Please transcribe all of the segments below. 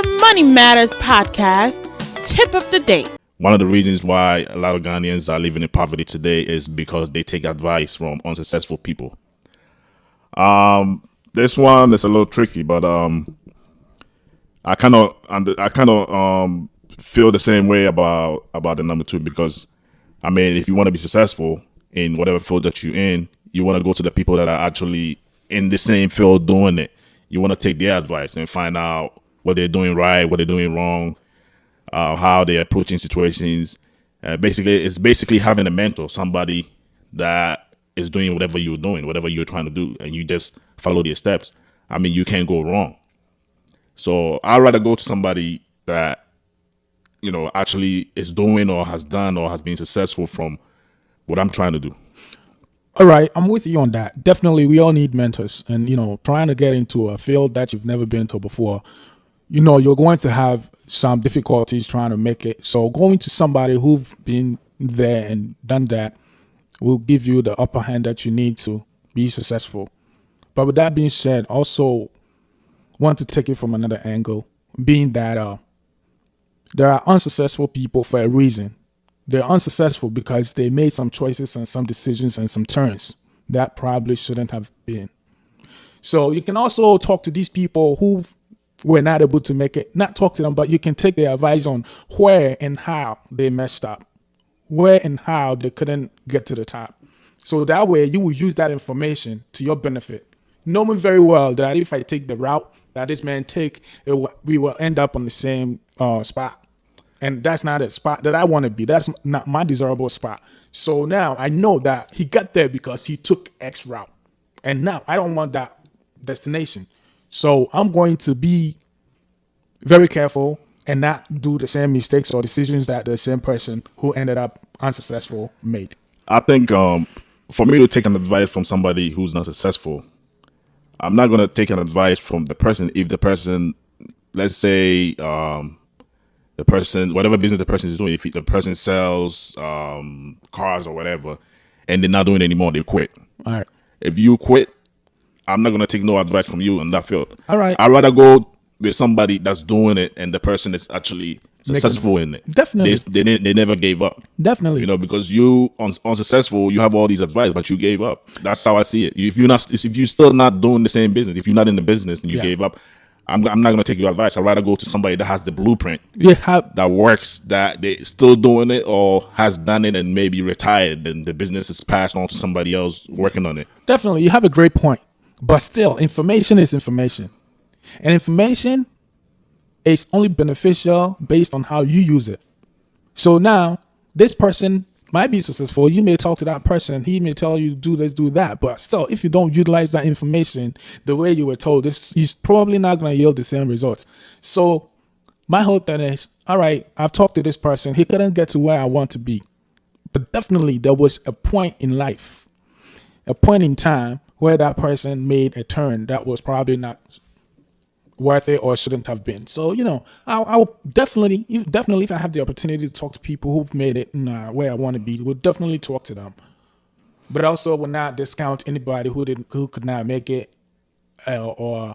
The Money Matters Podcast Tip of the Day. One of the reasons why a lot of Ghanaians are living in poverty today is because they take advice from unsuccessful people. This one is a little tricky, but I kind of feel the same way about the number two, because I mean, if you want to be successful in whatever field that you're in, you want to go to the people that are actually in the same field doing it. You want to take their advice and find out what they're doing right, what they're doing wrong, how they're approaching situations. It's basically having a mentor, somebody that is doing whatever you're doing, whatever you're trying to do, and you just follow their steps. I mean, you can't go wrong. So I'd rather go to somebody that, you know, actually is doing or has done or has been successful from what I'm trying to do. All right, I'm with you on that. Definitely, we all need mentors. And, you know, trying to get into a field that you've never been to before, you know, you're going to have some difficulties trying to make it. So going to somebody who've been there and done that will give you the upper hand that you need to be successful. But with that being said, also want to take it from another angle, being that there are unsuccessful people for a reason. They're unsuccessful because they made some choices and some decisions and some turns that probably shouldn't have been. So you can also talk to these people who were not able to make it, not talk to them, but you can take their advice on where and how they messed up, where and how they couldn't get to the top. So that way you will use that information to your benefit, knowing very well that if I take the route that this man we will end up on the same spot. And that's not a spot that I want to be. That's not my desirable spot. So now I know that he got there because he took X route. And now I don't want that destination. So I'm going to be very careful and not do the same mistakes or decisions that the same person who ended up unsuccessful made. I think for me to take an advice from somebody who's not successful, I'm not going to take an advice from the person if the person, let's say, the person, whatever business the person is doing, if the person sells cars or whatever, and they're not doing it anymore, they quit. All right. If you quit, I'm not going to take no advice from you in that field. All right. I'd rather go with somebody that's doing it and the person is actually successful in it. Definitely. They never gave up. Definitely. You know, because you unsuccessful, you have all these advice, but you gave up. That's how I see it. If you're still not doing the same business, if you're not in the business and you gave up, I'm not going to take your advice. I'd rather go to somebody that has the blueprint, that works, that they still doing it or has done it and maybe retired and the business is passed on to somebody else working on it. Definitely. You have a great point. But still, information is information. And information is only beneficial based on how you use it. So now, this person might be successful. You may talk to that person. He may tell you do this, do that. But still, if you don't utilize that information the way you were told, he's probably not going to yield the same results. So my whole thing is, all right, I've talked to this person. He couldn't get to where I want to be. But definitely there was a point in life, a point in time where that person made a turn that was probably not worth it or shouldn't have been. So, you know, I will definitely, if I have the opportunity to talk to people who've made it where I want to be, we'll definitely talk to them. But also will not discount anybody who could not make it or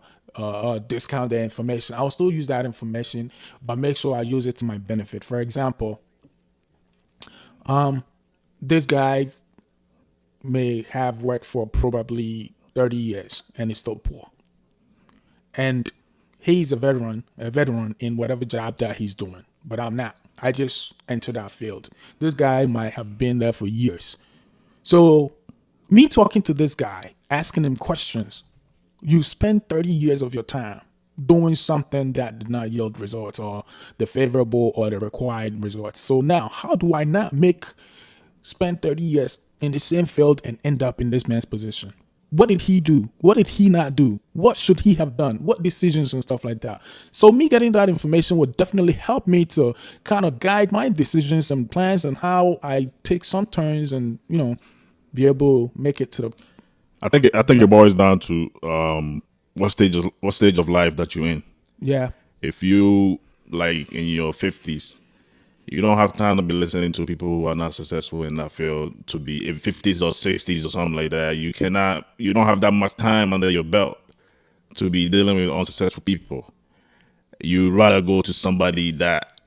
discount their information. I'll still use that information, but make sure I use it to my benefit. For example, this guy may have worked for probably 30 years and is still poor. And he's a veteran in whatever job that he's doing. But I'm not. I just entered that field. This guy might have been there for years. So me talking to this guy, asking him questions, you spend 30 years of your time doing something that did not yield results or the favorable or the required results. So now, how do I not spend 30 years in the same field and end up in this man's position? What did he do? What did he not do? What should he have done? What decisions and stuff like that? So me getting that information would definitely help me to kind of guide my decisions and plans and how I take some turns and, you know, be able to make it to the. I think it boils down to what stage of life that you're in. Yeah. If you like in your 50s, you don't have time to be listening to people who are not successful in that field to be in 50s or 60s or something like that. You don't have that much time under your belt to be dealing with unsuccessful people. you'd rather go to somebody that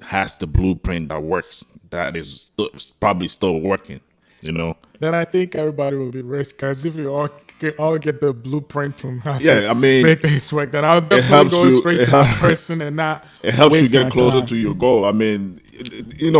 has the blueprint that works, that is probably still working, you know. Then I think everybody will be rich because if you all get the blueprints on how Yeah, to I mean, make things work, then I'll it definitely helps go you. straight to that person and not It helps you waste get my closer time. to your goal. I mean,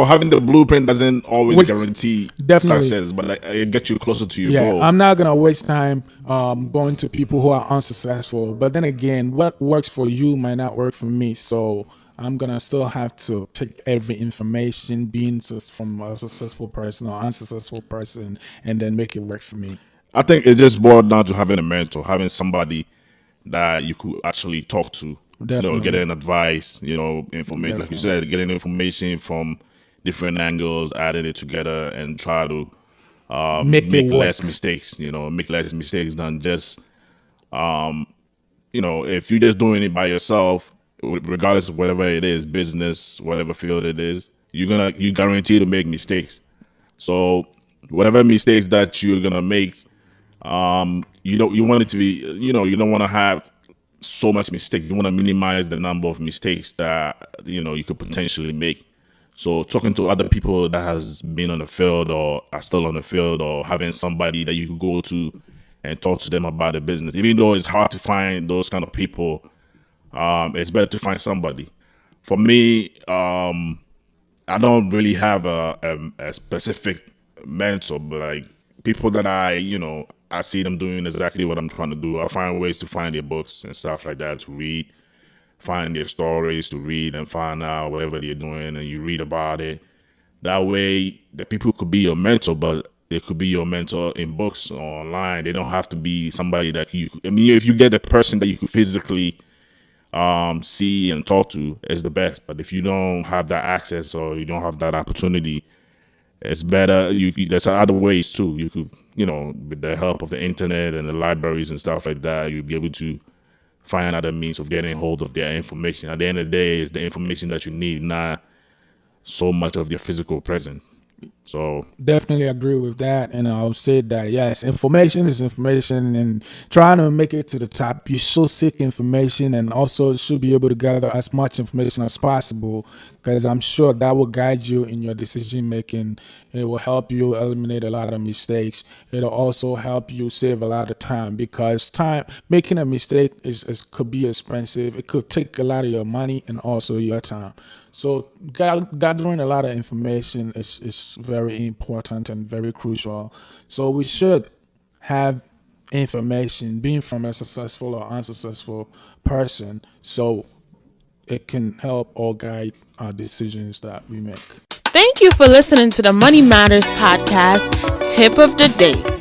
having the blueprint doesn't always Which- guarantee definitely. success, but like, it gets you closer to your Yeah, goal. I'm not gonna waste time going to people who are unsuccessful. But then again, what works for you might not work for me. So I'm gonna still have to take every information, being from a successful person or unsuccessful person, and then make it work for me. I think it just boiled down to having a mentor, having somebody that you could actually talk to, Definitely. getting advice, information, like you Definitely. said, getting information from different angles, adding it together, and try to Make it make work. less mistakes. Make less mistakes than just, if you're just doing it by yourself, regardless of whatever it is, business, whatever field it is, you guarantee to make mistakes. So whatever mistakes that you're gonna make, you want it to be, you don't want to have so much mistake. You want to minimize the number of mistakes that you could potentially make. So talking to other people that has been on the field or are still on the field, or having somebody that you could go to and talk to them about the business, even though it's hard to find those kind of people, it's better to find somebody. For me, I don't really have a specific mentor, but like people that I see them doing exactly what I'm trying to do. I find ways to find their books and stuff like that to read, find their stories to read and find out whatever they're doing, and you read about it. That way, the people could be your mentor, but they could be your mentor in books or online. They don't have to be somebody that I mean, if you get the person that you could physically see and talk to, is the best. But if you don't have that access or you don't have that opportunity, it's better. There's other ways too. You could, with the help of the internet and the libraries and stuff like that, you'll be able to find other means of getting hold of their information. At the end of the day, it's the information that you need, not so much of their physical presence. So Definitely agree with that, and I'll say that yes, information is information, and trying to make it to the top, you should seek information, and also should be able to gather as much information as possible, because I'm sure that will guide you in your decision making. It will help you eliminate a lot of mistakes. It'll also help you save a lot of time, because time making a mistake is could be expensive. It could take a lot of your money and also your time. So gathering a lot of information is very important and very crucial. So we should have information being from a successful or unsuccessful person, so it can help or guide our decisions that we make. Thank you for listening to the Money Matters podcast, Tip of the Day.